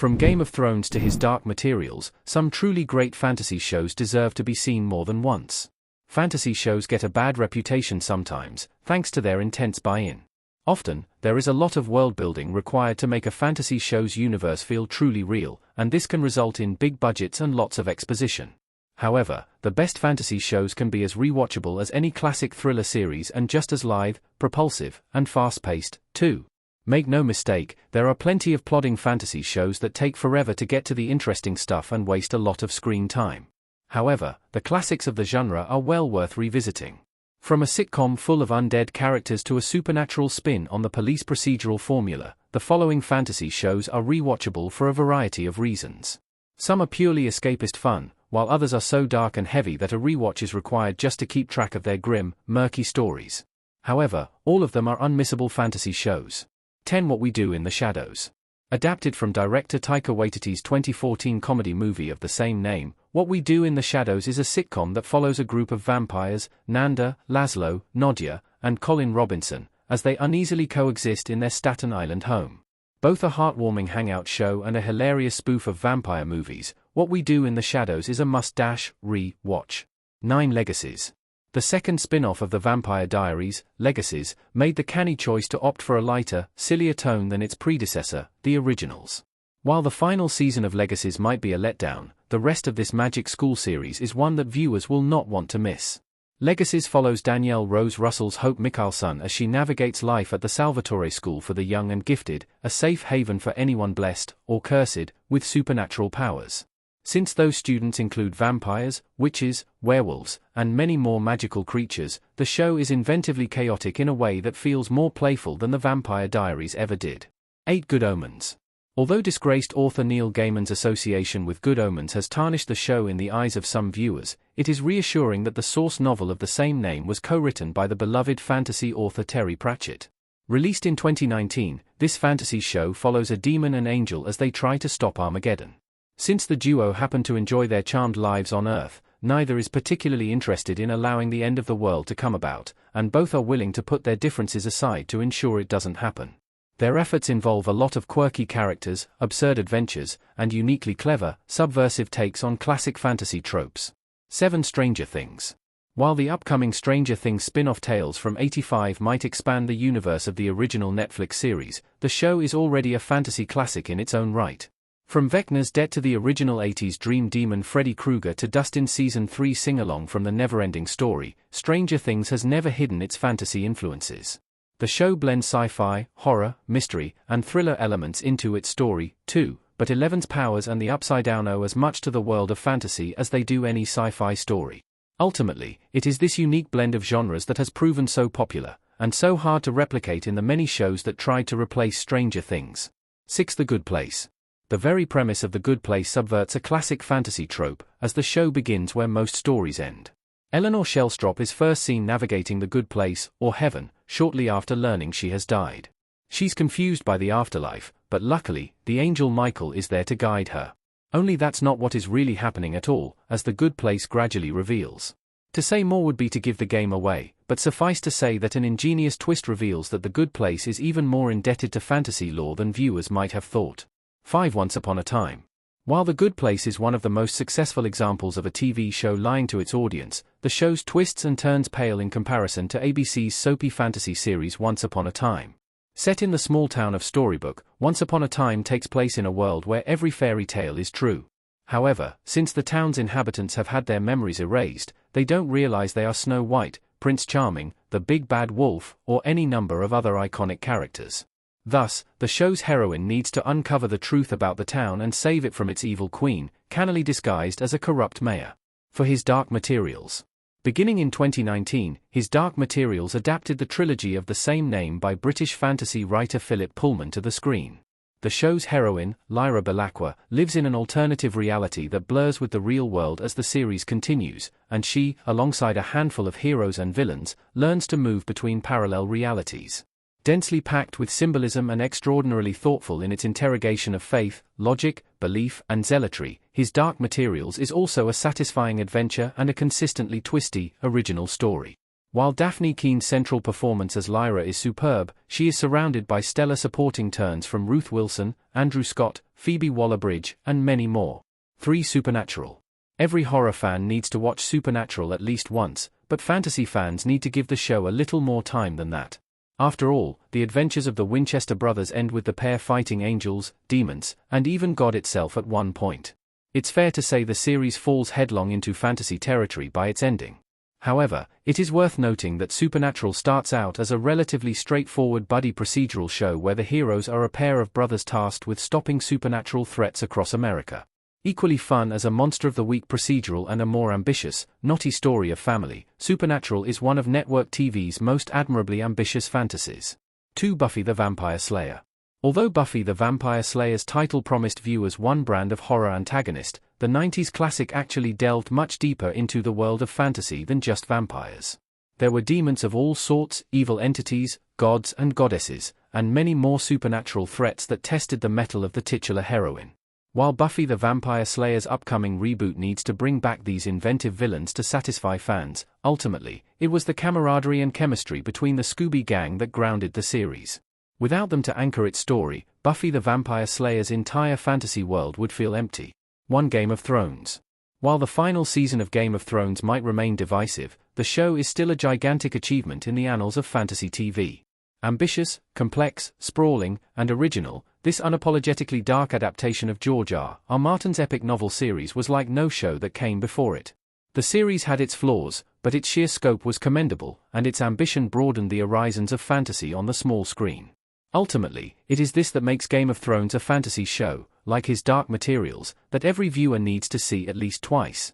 From Game of Thrones to his Dark Materials, some truly great fantasy shows deserve to be seen more than once. Fantasy shows get a bad reputation sometimes, thanks to their intense buy-in. Often, there is a lot of world-building required to make a fantasy show's universe feel truly real, and this can result in big budgets and lots of exposition. However, the best fantasy shows can be as rewatchable as any classic thriller series and just as lithe, propulsive, and fast-paced, too. Make no mistake, there are plenty of plodding fantasy shows that take forever to get to the interesting stuff and waste a lot of screen time. However, the classics of the genre are well worth revisiting. From a sitcom full of undead characters to a supernatural spin on the police procedural formula, the following fantasy shows are rewatchable for a variety of reasons. Some are purely escapist fun, while others are so dark and heavy that a rewatch is required just to keep track of their grim, murky stories. However, all of them are unmissable fantasy shows. 10 What We Do in the Shadows. Adapted from director Taika Waititi's 2014 comedy movie of the same name, What We Do in the Shadows is a sitcom that follows a group of vampires, Nanda, Laszlo, Nadia, and Colin Robinson, as they uneasily coexist in their Staten Island home. Both a heartwarming hangout show and a hilarious spoof of vampire movies, What We Do in the Shadows is a must-re-watch. 9 Legacies. The second spin-off of the Vampire Diaries, Legacies, made the canny choice to opt for a lighter, sillier tone than its predecessor, the originals. While the final season of Legacies might be a letdown, the rest of this Magic School series is one that viewers will not want to miss. Legacies follows Danielle Rose Russell's Hope Michalson as she navigates life at the Salvatore School for the Young and Gifted, a safe haven for anyone blessed, or cursed, with supernatural powers. Since those students include vampires, witches, werewolves, and many more magical creatures, the show is inventively chaotic in a way that feels more playful than the Vampire Diaries ever did. 8 Good Omens. Although disgraced author Neil Gaiman's association with Good Omens has tarnished the show in the eyes of some viewers, it is reassuring that the source novel of the same name was co-written by the beloved fantasy author Terry Pratchett. Released in 2019, this fantasy show follows a demon and angel as they try to stop Armageddon. Since the duo happen to enjoy their charmed lives on Earth, neither is particularly interested in allowing the end of the world to come about, and both are willing to put their differences aside to ensure it doesn't happen. Their efforts involve a lot of quirky characters, absurd adventures, and uniquely clever, subversive takes on classic fantasy tropes. 7 Stranger Things. While the upcoming Stranger Things spin-off Tales from 85 might expand the universe of the original Netflix series, the show is already a fantasy classic in its own right. From Vecna's debt to the original 80s dream demon Freddy Krueger to Dustin's Season 3 sing-along from The Neverending Story, Stranger Things has never hidden its fantasy influences. The show blends sci-fi, horror, mystery, and thriller elements into its story, too, but Eleven's powers and the Upside Down owe as much to the world of fantasy as they do any sci-fi story. Ultimately, it is this unique blend of genres that has proven so popular, and so hard to replicate in the many shows that tried to replace Stranger Things. 6 The Good Place. The very premise of The Good Place subverts a classic fantasy trope, as the show begins where most stories end. Eleanor Shellstrop is first seen navigating the good place, or heaven, shortly after learning she has died. She's confused by the afterlife, but luckily, the angel Michael is there to guide her. Only that's not what is really happening at all, as The Good Place gradually reveals. To say more would be to give the game away, but suffice to say that an ingenious twist reveals that The Good Place is even more indebted to fantasy lore than viewers might have thought. 5 Once Upon a Time. While The Good Place is one of the most successful examples of a TV show lying to its audience, the show's twists and turns pale in comparison to ABC's soapy fantasy series Once Upon a Time. Set in the small town of Storybook, Once Upon a Time takes place in a world where every fairy tale is true. However, since the town's inhabitants have had their memories erased, they don't realize they are Snow White, Prince Charming, the Big Bad Wolf, or any number of other iconic characters. Thus, the show's heroine needs to uncover the truth about the town and save it from its evil queen, cannily disguised as a corrupt mayor. For his Dark Materials. Beginning in 2019, his Dark Materials adapted the trilogy of the same name by British fantasy writer Philip Pullman to the screen. The show's heroine, Lyra Belacqua, lives in an alternative reality that blurs with the real world as the series continues, and she, alongside a handful of heroes and villains, learns to move between parallel realities. Densely packed with symbolism and extraordinarily thoughtful in its interrogation of faith, logic, belief, and zealotry, his Dark Materials is also a satisfying adventure and a consistently twisty, original story. While Daphne Keene's central performance as Lyra is superb, she is surrounded by stellar supporting turns from Ruth Wilson, Andrew Scott, Phoebe Waller-Bridge, and many more. 3. Supernatural. Every horror fan needs to watch Supernatural at least once, but fantasy fans need to give the show a little more time than that. After all, the adventures of the Winchester brothers end with the pair fighting angels, demons, and even God itself at one point. It's fair to say the series falls headlong into fantasy territory by its ending. However, it is worth noting that Supernatural starts out as a relatively straightforward buddy procedural show where the heroes are a pair of brothers tasked with stopping supernatural threats across America. Equally fun as a Monster of the Week procedural and a more ambitious, knotty story of family, Supernatural is one of network TV's most admirably ambitious fantasies. 2. Buffy the Vampire Slayer. Although Buffy the Vampire Slayer's title promised viewers one brand of horror antagonist, the 90s classic actually delved much deeper into the world of fantasy than just vampires. There were demons of all sorts, evil entities, gods and goddesses, and many more supernatural threats that tested the mettle of the titular heroine. While Buffy the Vampire Slayer's upcoming reboot needs to bring back these inventive villains to satisfy fans, ultimately, it was the camaraderie and chemistry between the Scooby Gang that grounded the series. Without them to anchor its story, Buffy the Vampire Slayer's entire fantasy world would feel empty. 1. Game of Thrones. While the final season of Game of Thrones might remain divisive, the show is still a gigantic achievement in the annals of fantasy TV. Ambitious, complex, sprawling, and original, this unapologetically dark adaptation of George R.R. Martin's epic novel series was like no show that came before it. The series had its flaws, but its sheer scope was commendable, and its ambition broadened the horizons of fantasy on the small screen. Ultimately, it is this that makes Game of Thrones a fantasy show, like his Dark Materials, that every viewer needs to see at least twice.